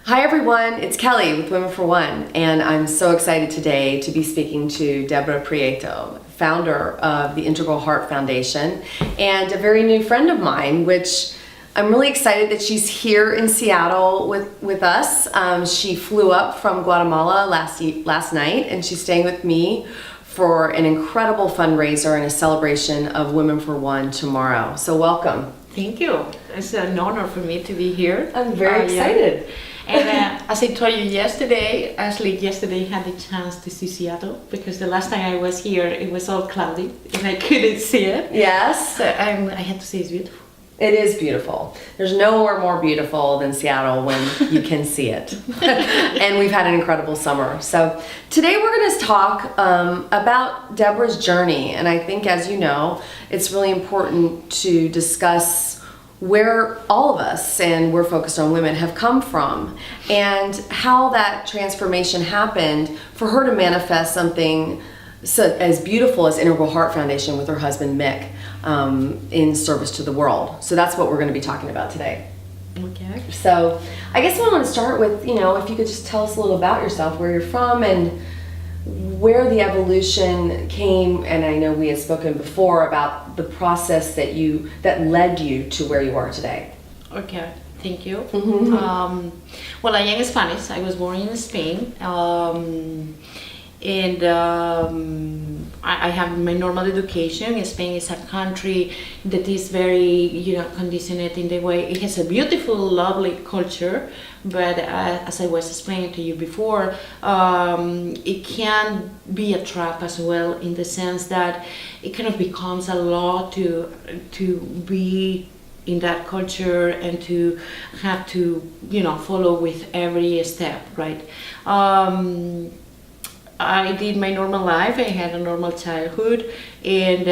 Hi everyone, it's Kelly with Women for One, and I'm so excited today to be speaking to Deborá Prieto, founder of the Integral Heart Foundation, and a very new friend of mine, which I'm really excited that she's here in Seattle with us. She flew up from Guatemala last night, and she's staying with me for an incredible fundraiser and a celebration of Women for One tomorrow. So welcome. Thank you. It's an honor for me to be here. I'm very excited. Yeah. And as I told you yesterday, actually yesterday I had the chance to see Seattle because the last time I was here it was all cloudy and I couldn't see it. Yes. So I had to say it's beautiful. It is beautiful. There's nowhere more beautiful than Seattle when you can see it. And we've had an incredible summer. So today we're going to talk about Deborah's journey. And I think, as you know, it's really important to discuss where all of us, and we're focused on women, have come from and how that transformation happened for her to manifest something so as beautiful as Integral Heart Foundation with her husband Mick in service to the world. So that's what we're going to be talking about today. Okay. So I guess I want to start with, if you could just tell us a little about yourself, where you're from and where the evolution came. And I know we had spoken before about the process that led you to where you are today. Okay. Thank you. Mm-hmm. Well, I am Spanish. I was born in Spain. I have my normal education. Spain is a country that is very, conditioned in the way it has a beautiful, lovely culture, but as I was explaining to you before, it can be a trap as well in the sense that it kind of becomes a law to be in that culture and to have to, follow with every step, right? I did my normal life. I had a normal childhood, and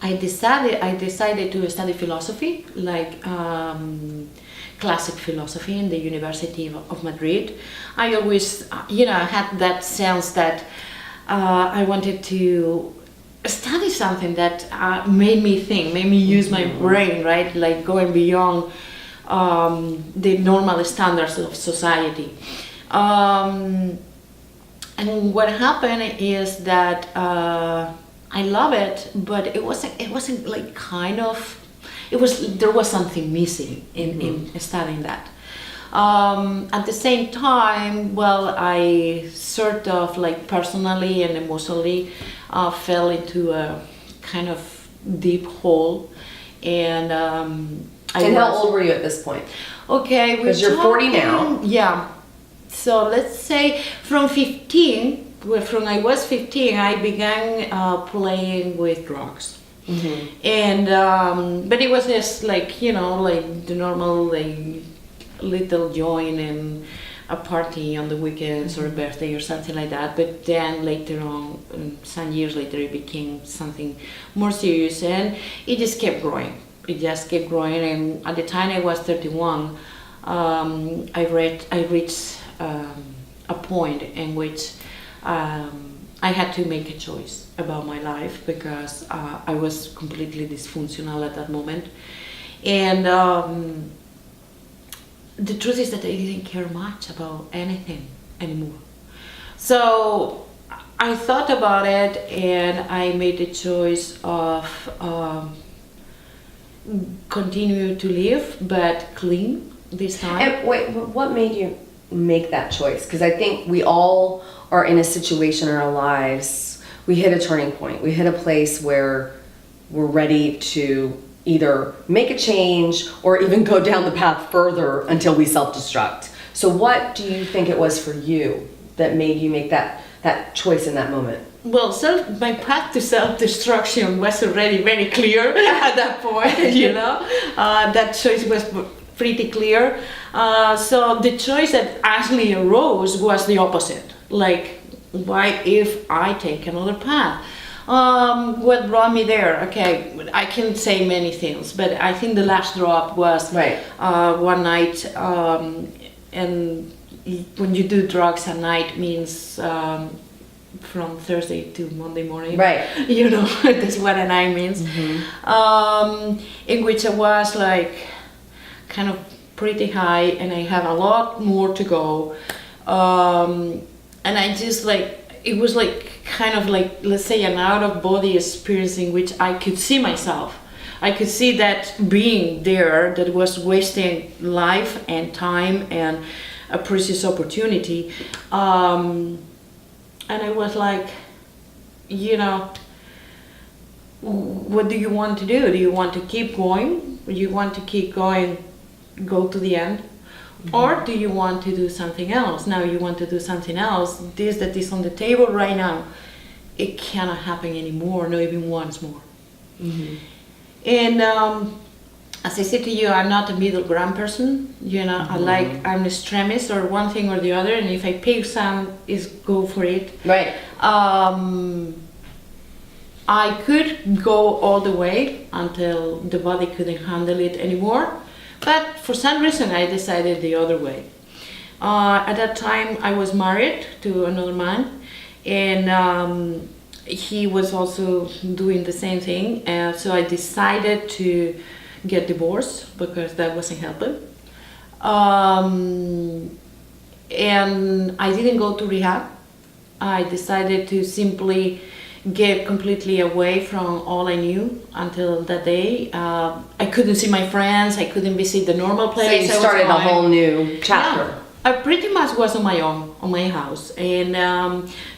I decided to study philosophy, like classic philosophy in the University of Madrid. I always, had that sense that I wanted to study something that made me think, made me use my brain, right? Like going beyond the normal standards of society. And what happened is that I love it, but it wasn't like there was something missing in studying that. At the same time, well, I sort of like personally and emotionally fell into a kind of deep hole, and how old were you at this point? Okay, because you're 40 now. Yeah. So let's say from I was 15, I began playing with drugs. Mm-hmm. And but it was just like, like the normal like little join and a party on the weekends or a birthday or something like that. But then later on, some years later, it became something more serious, and it just kept growing. And at the time I was 31, I reached a point in which I had to make a choice about my life because I was completely dysfunctional at that moment, and the truth is that I didn't care much about anything anymore. So I thought about it, and I made the choice of continue to live but clean this time. And wait, what made you make that choice? Because I think we all are in a situation in our lives, we hit a turning point, we hit a place where we're ready to either make a change or even go down the path further until we self-destruct. So what do you think it was for you that made you make that choice in that moment? Well, my path to self-destruction was already very clear at that point, that choice was pretty clear. So the choice that actually arose was the opposite. Like, why if I take another path? What brought me there? Okay, I can say many things, but I think the last drop was one night, and when you do drugs at night means from Thursday to Monday morning. Right. That's what a night means. Mm-hmm. In which I was like kind of pretty high, and I have a lot more to go. And I just it was kind of let's say an out of body experience in which I could see myself. I could see that being there that was wasting life and time and a precious opportunity. And I was like, what do you want to do? Do you want to keep going? Do you want to keep going, go to the end? Or do you want to do something else? Now you want to do something else. This that is on the table right now, it cannot happen anymore, not even once more. And as I said to you, I'm not a middle ground person. I'm an extremist or one thing or the other, and if I pick some, is go for it. Right. I could go all the way until the body couldn't handle it anymore, but for some reason I decided the other way. At that time I was married to another man, and he was also doing the same thing, so I decided to get divorced because that wasn't helping. And I didn't go to rehab. I decided to simply get completely away from all I knew until that day. I couldn't see my friends, I couldn't visit the normal place. So you started a whole new chapter. Yeah. I pretty much was on my own, on my house, and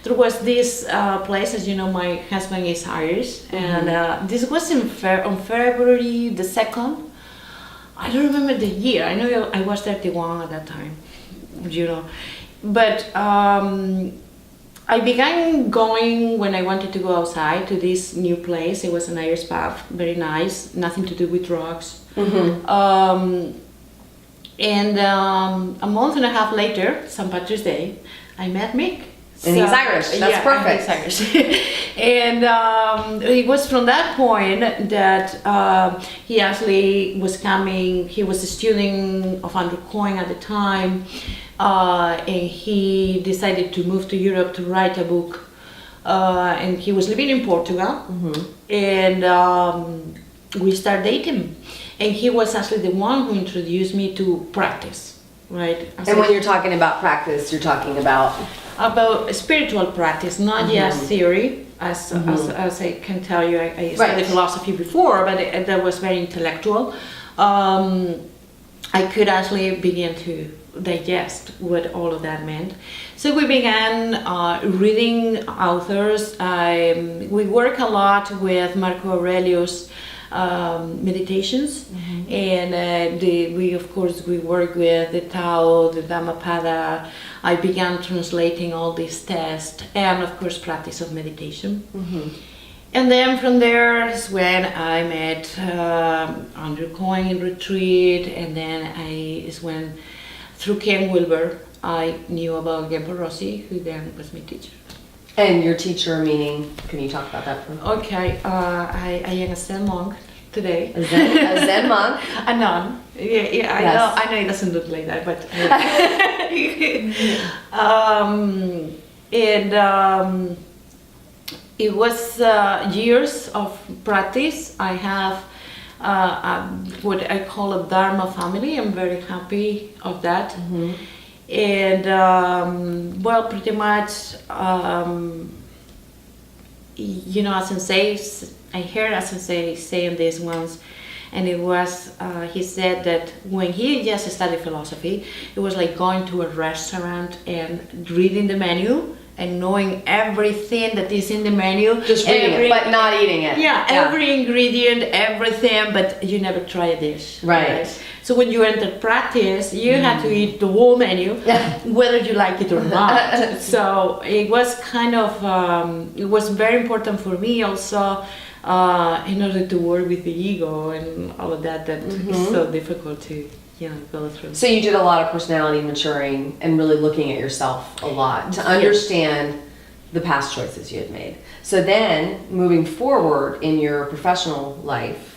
there was this place, as you know, my husband is Irish, and this was on February the 2nd. I don't remember the year. I know I was 31 at that time, but I began going when I wanted to go outside to this new place. It was an Irish pub, very nice, nothing to do with drugs. And a month and a half later, St. Patrick's Day, I met Mick. And he's Irish, that's perfect. He's Irish. And it was from that point that he actually was coming. He was a student of Andrew Coyne at the time, and he decided to move to Europe to write a book. And he was living in Portugal, and we started dating. And he was actually the one who introduced me to practice, right? And when you're talking about practice, you're talking about spiritual practice, not just theory. As I can tell you, I studied philosophy before, but that was very intellectual. I could actually begin to digest what all of that meant. So we began reading authors. We work a lot with Marco Aurelius meditations, and we work with the Tao, the Dhammapada. I began translating all these texts, and of course practice of meditation. And then from there is when I met Andrew Coyne in retreat, and then through Ken Wilber I knew about Debor, who then was my teacher. And your teacher, meaning, can you talk about that for me? Okay, I am a Zen monk today. A Zen monk? A nun. Yeah, I know it doesn't look like that, but... it was years of practice. I have what I call a Dharma family. I'm very happy of that. And pretty much, I heard a sensei saying this once, and it was, he said that when he just studied philosophy, it was like going to a restaurant and reading the menu and knowing everything that is in the menu. Just reading it, but not eating it. Yeah, every ingredient, everything, but you never try a dish. Right. So when you enter practice, you have to eat the whole menu, whether you like it or not. So it was kind of, it was very important for me also, in order to work with the ego and all of that is so difficult to go through. So you did a lot of personality maturing and really looking at yourself a lot to understand the past choices you had made. So then, moving forward in your professional life,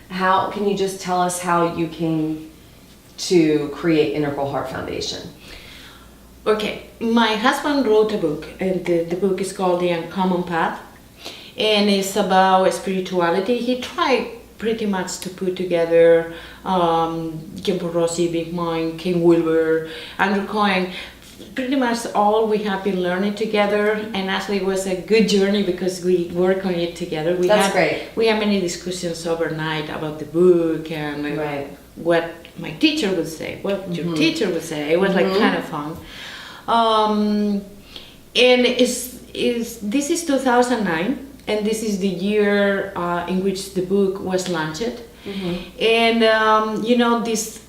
how can you just tell us how you came to create Integral Heart Foundation? Okay, my husband wrote a book, and the book is called The Uncommon Path, and it's about spirituality. He tried pretty much to put together Kim Rossi, Big Mind, King Wilbur, Andrew Cohen. Pretty much all we have been learning together, and actually it was a good journey because we work on it together. That's great. We had many discussions overnight about the book and what my teacher would say, what your teacher would say. It was like kind of fun. And this is 2009, and this is the year in which the book was launched. And these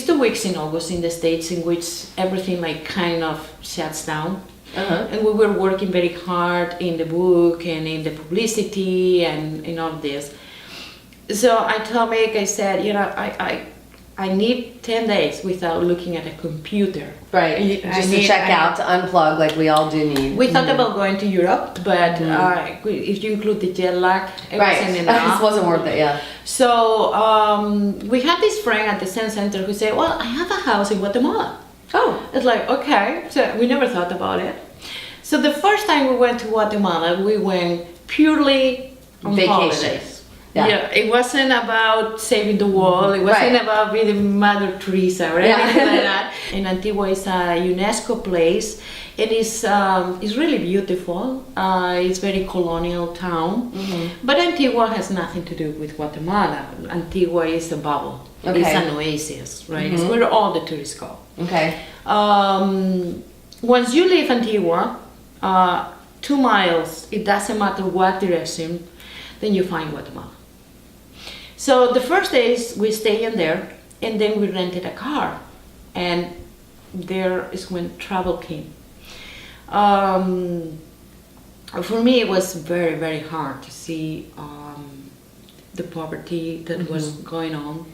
2 weeks in August in the States, in which everything like kind of shuts down, and we were working very hard in the book and in the publicity and in all this. So I told Meg, I said, I need 10 days without looking at a computer. Right, just to check out, to unplug, like we all do need. We thought about going to Europe, but if you include the jet lag, it wasn't enough. It wasn't worth it, yeah. So we had this friend at the Zen Center who said, well, I have a house in Guatemala. Oh. It's like, okay, so we never thought about it. So the first time we went to Guatemala, we went purely on vacation. Holidays. Yeah. It wasn't about saving the world. It wasn't about being Mother Teresa or anything like that. And Antigua is a UNESCO place. It is it's really beautiful. It's very colonial town. But Antigua has nothing to do with Guatemala. Antigua is a bubble. Okay. It's an oasis, right? It's where all the tourists go. Okay. Once you leave Antigua, 2 miles, it doesn't matter what direction, then you find Guatemala. So the first days we stay in there, and then we rented a car, and there is when travel came. For me, it was very, very hard to see the poverty that was going on.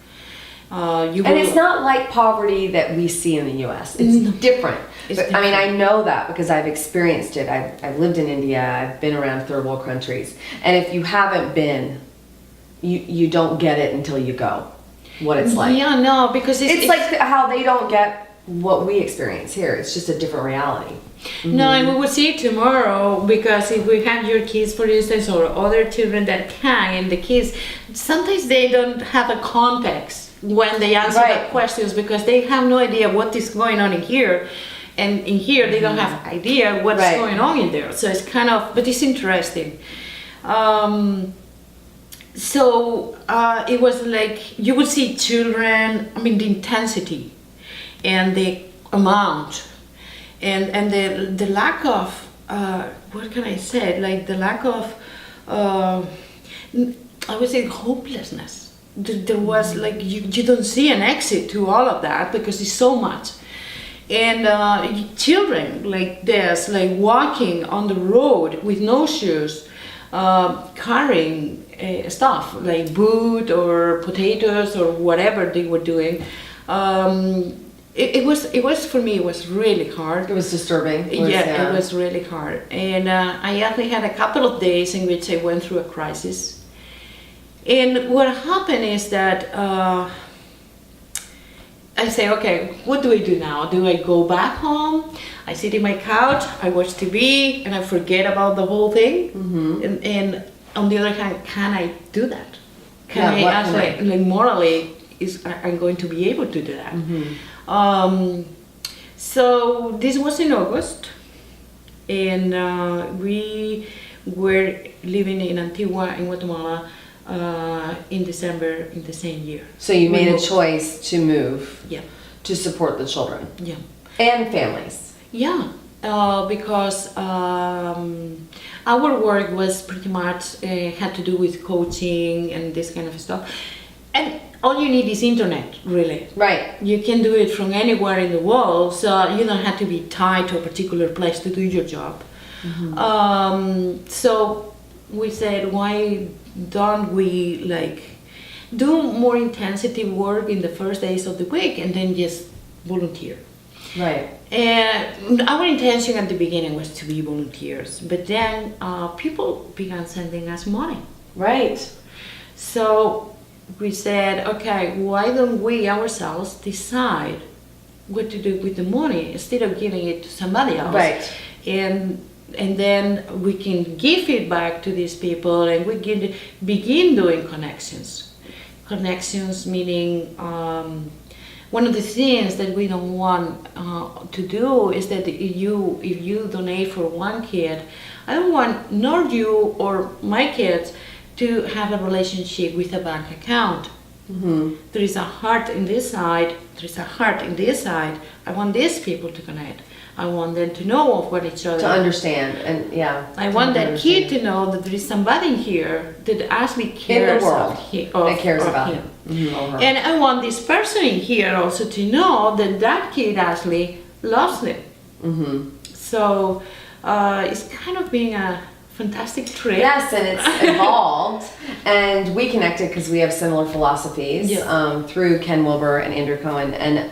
And it's not like poverty that we see in the U.S. It's different. I mean, I know that because I've experienced it. I've lived in India. I've been around third world countries. And if you haven't been, you don't get it until you go, what it's like. Yeah, no, because it's like how they don't get what we experience here. It's just a different reality. No, and we will see it tomorrow, because if we have your kids, for instance, or other children that can, and the kids, sometimes they don't have a context when they answer the questions, because they have no idea what is going on in here. And in here, they don't have idea what's going on in there. So it's kind of, but it's interesting. It was like, you would see children, I mean, the intensity and the amount and the lack of, what can I say, like the lack of, I would say hopelessness. There was like, you don't see an exit to all of that because it's so much. And children like this, like walking on the road with no shoes, carrying stuff like wood or potatoes or whatever they were doing. It was for me, it was really hard. It was disturbing. It was really hard. And I actually had a couple of days in which I went through a crisis. And what happened is that I say, okay, what do I do now? Do I go back home? I sit in my couch, I watch TV, and I forget about the whole thing. And on the other hand, can I do that? Can I actually, like morally, I'm going to be able to do that? So this was in August, and we were living in Antigua, in Guatemala, in December in the same year. So you made a choice to move to support the children and families. Because our work was pretty much had to do with coaching and this kind of stuff, and all you need is internet, really. Right. You can do it from anywhere in the world, so you don't have to be tied to a particular place to do your job. So we said, why don't we like do more intensity work in the first days of the week and then just volunteer? Right. And our intention at the beginning was to be volunteers, but then people began sending us money. Right. So we said, okay, why don't we ourselves decide what to do with the money instead of giving it to somebody else? Right. And and then we can give feedback to these people, and we can begin doing connections. Connections meaning one of the things that we don't want to do is that if you donate for one kid, I don't want nor you or my kids to have a relationship with a bank account. Mm-hmm. There is a heart in this side, there is a heart in this side. I want these people to connect. I want them to know of what each other. To understand, and yeah. I want that kid to know that there is somebody here that actually cares in the world that cares about him. Mm-hmm, or her. And I want this person in here also to know that that kid actually loves them. Mm-hmm. So it's kind of being a fantastic trip. Yes, and it's evolved, and we connected because we have similar philosophies through Ken Wilber and Andrew Cohen. And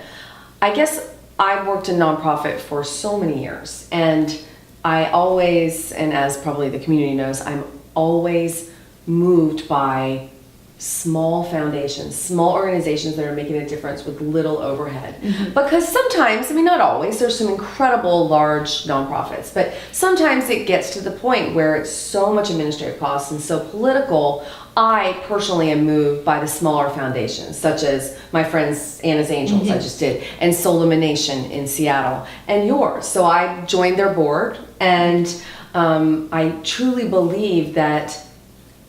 I guess I've worked in nonprofit for so many years, and I always, and as probably the community knows, I'm always moved by small foundations, small organizations that are making a difference with little overhead. Mm-hmm. Because sometimes, I mean, not always, there's some incredible large nonprofits, but sometimes it gets to the point where it's so much administrative costs and so political. I personally am moved by the smaller foundations, such as my friends Anna's Angels, I just did, and Soul Illumination in Seattle, and yours. So I joined their board, and I truly believe that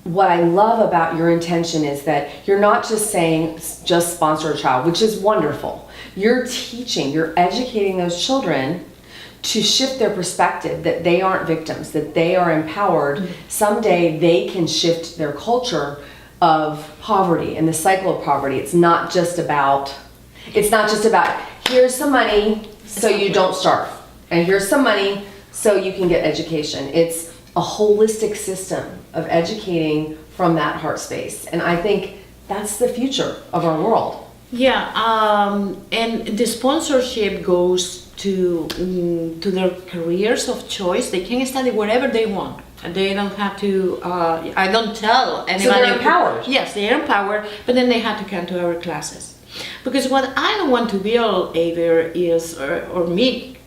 what I love about your intention is that you're not just saying, just sponsor a child, which is wonderful. You're teaching, you're educating those children to shift their perspective, that they aren't victims, that they are empowered. Someday they can shift their culture of poverty and the cycle of poverty. It's not just about here's some money so you don't starve, and here's some money so you can get education. It's a holistic system of educating from that heart space, and I think that's the future of our world. Yeah, and the sponsorship goes to their careers of choice. They can study wherever they want. They don't have to. I don't tell anybody. So they're empowered. Yes, they are empowered, but then they have to come to our classes, because what I don't want to build either is or me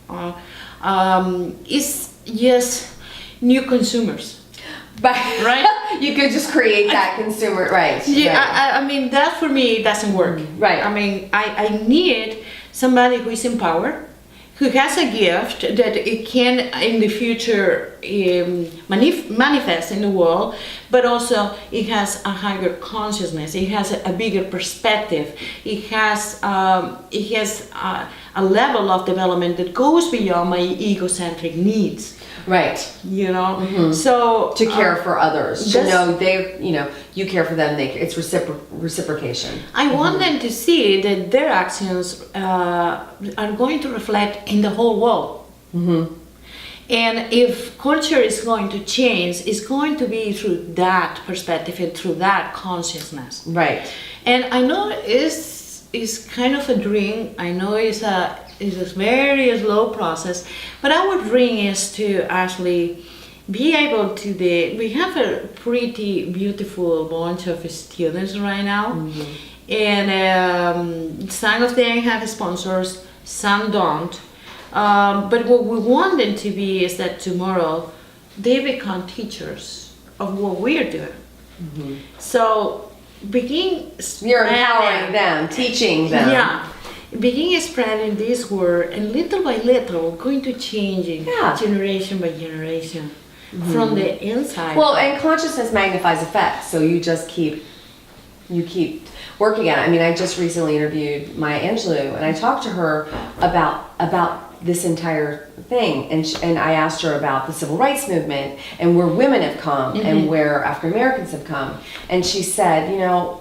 is just new consumers. Right? You could just create that consumer, right? Yeah, right. I mean, that for me doesn't work. Right. I mean, I need somebody who is empowered, who has a gift that it can in the future manifest in the world, but also it has a higher consciousness, it has a bigger perspective, it has a level of development that goes beyond my egocentric needs. Right. You know, so to care for others, to know you care for them. It's reciprocation. I want them to see that their actions are going to reflect in the whole world. Mm-hmm. And if culture is going to change, it's going to be through that perspective and through that consciousness. Right. And I know it's kind of a dream. I know it's a very slow process, but our dream is to actually be able to we have a pretty beautiful bunch of students right now, and some of them have sponsors, some don't, but what we want them to be is that tomorrow they become teachers of what we're doing. So you're empowering them, teaching them. Yeah. Begin spreading this word, and little by little, going to changing generation by generation from the inside. Well, and consciousness magnifies effect, so you just keep working at it. I mean, I just recently interviewed Maya Angelou, and I talked to her about this entire thing, and I asked her about the civil rights movement and where women have come and where African Americans have come, and she said,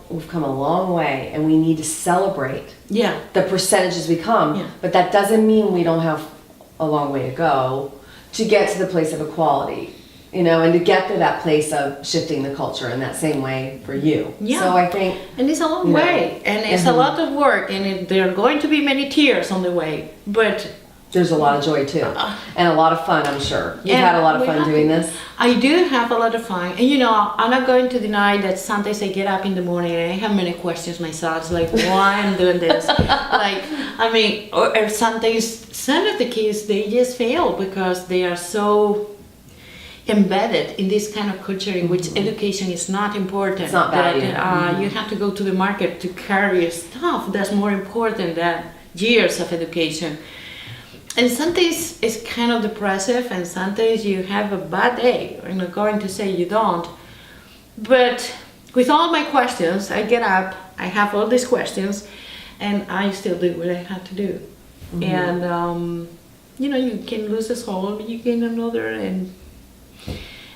we've come a long way, and we need to celebrate the percentages we come, but that doesn't mean we don't have a long way to go to get to the place of equality, and to get to that place of shifting the culture in that same way for you. Yeah. So I think, and it's a long way, and it's a lot of work, and there are going to be many tears on the way, but there's a lot of joy too, and a lot of fun, I'm sure. You've had a lot of fun doing this. I do have a lot of fun, and I'm not going to deny that sometimes I get up in the morning and I have many questions myself. It's like, why I'm doing this? Or sometimes some of the kids, they just fail because they are so embedded in this kind of culture in which education is not important. It's not valued. You have to go to the market to carry stuff that's more important than years of education. And sometimes it's kind of depressive, and sometimes you have a bad day. I'm not going to say you don't, but with all my questions, I get up, I have all these questions, and I still do what I have to do. And you know, you can lose a soul, you gain another, and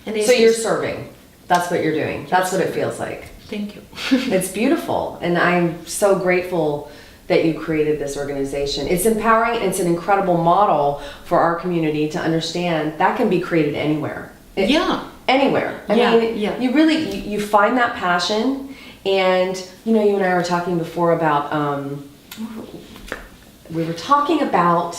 it's So you're serving. That's what you're doing. That's what it feels like. Thank you. It's beautiful, and I'm so grateful that you created this organization. It's empowering. It's an incredible model for our community to understand that can be created anywhere. Anywhere. I mean, you really you find that passion, and you know, you and I were talking before about we were talking about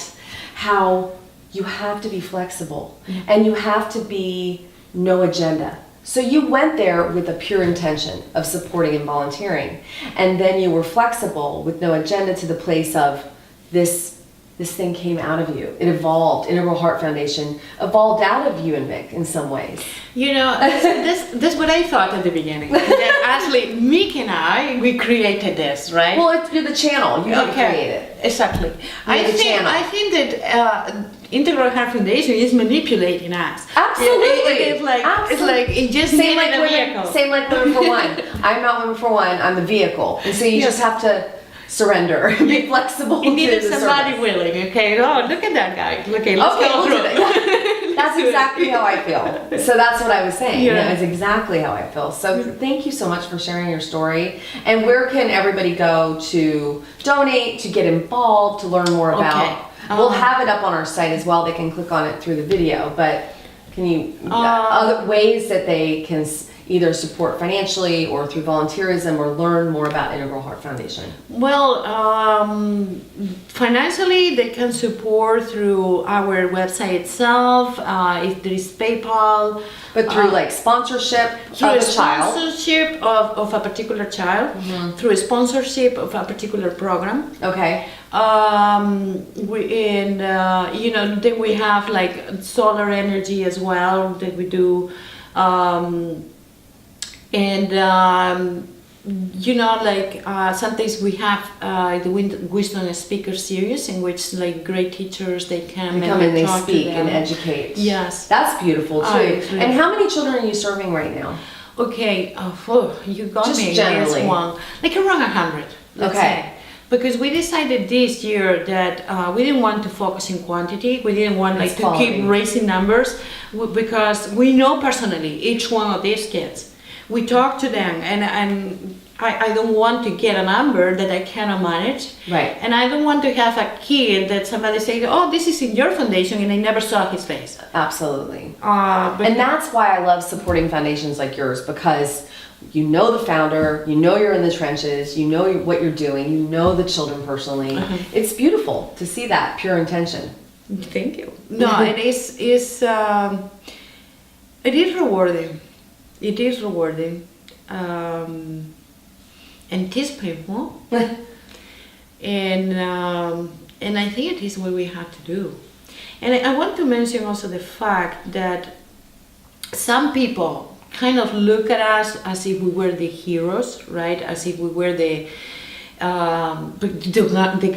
how you have to be flexible and you have to be no agenda. So you went there with a pure intention of supporting and volunteering, and then you were flexible with no agenda to the place of this thing came out of you. It evolved. Integral Heart Foundation evolved out of you and Mick in some ways. You know, that's what I thought at the beginning. That actually, Mick and we created this, right? Well, you're the channel. You didn't create it. Exactly. I think that Integral Heart Foundation is manipulating us. Absolutely. It's like it just same needed like a women. vehicle. Same like Women for One. I'm not Women for One. I'm the vehicle, and so you just have to surrender, be flexible. You needed to the somebody service. willing. Okay. Oh, look at that guy. Okay, let's go we'll through. do that. That's exactly how I feel. So that's what I was saying. Yeah. That is exactly how I feel. So thank you so much for sharing your story. And where can everybody go to donate, to get involved, to learn more about? We'll have it up on our site as well. They can click on it through the video. But can you other ways that they can either support financially or through volunteerism or learn more about Integral Heart Foundation? Well, financially they can support through our website itself. If there is PayPal, But through like sponsorship through of a a child. sponsorship of a particular child, through a sponsorship of a particular program. Okay. You know, then we have like solar energy as well that we do. You know, like sometimes we have the Wisdom Speaker Series in which like great teachers, they come and they talk speak to and them. educate. Yes. That's beautiful too. It's really And how many children are you serving right now? Okay, you got Just me. generally. Yes, one. Like around 100, let's Okay. say. Because we decided this year that we didn't want to focus in quantity. We didn't want like It's to quality. keep raising numbers because we know personally each one of these kids. We talk to them, and I don't want to get a number that I cannot manage. Right. And I don't want to have a kid that somebody say, oh, this is in your foundation, and I never saw his face. Absolutely. But And that's why I love supporting foundations like yours, because you know the founder, you know you're in the trenches, you know what you're doing, you know the children personally. It's beautiful to see that pure intention. Thank you. No, it is rewarding. It is rewarding. And it is painful. And I think it is what we have to do. And I want to mention also the fact that some people kind of look at us as if we were the heroes, right? As if we were the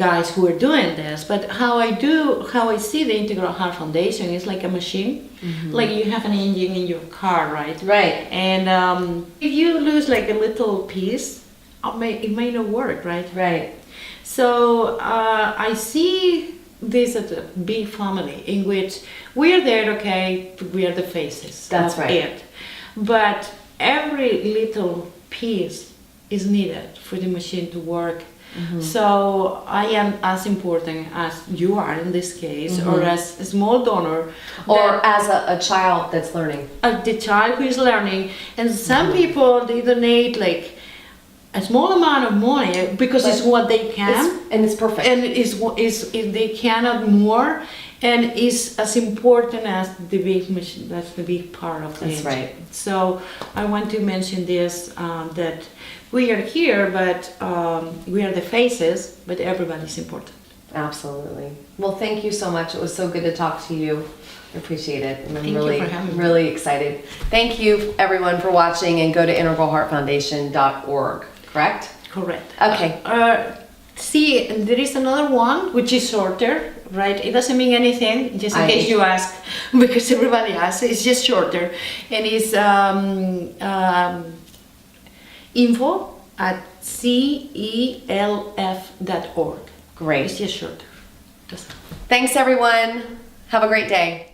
guys who are doing this. But how I see the Integral Heart Foundation is like a machine. Like you have an engine in your car, right? Right. And if you lose like a little piece, it may not work, right? Right. So I see this as a big family in which we are there, okay, we are the faces. That's of right. it. But every little piece is needed for the machine to work. So I am as important as you are in this case, or as a small donor, Or as a child that's learning. the child who is learning. And some people, they donate like a small amount of money because it's what they can. And it's perfect. And is if they cannot more, and is as important as the big machine. That's the big part of it. That's right. So I want to mention this that we are here, but we are the faces, but everybody's important. Absolutely. Well, thank you so much. It was so good to talk to you. I appreciate it. And I'm Thank you for having me. really excited. Thank you everyone for watching, and go to integralheartfoundation.org, correct? Correct. Okay. See, there is another one which is shorter, right? It doesn't mean anything, just in case you ask, because everybody asks. It's just shorter, and it's info@celf.org. Great. It's just short. Thanks everyone. Have a great day.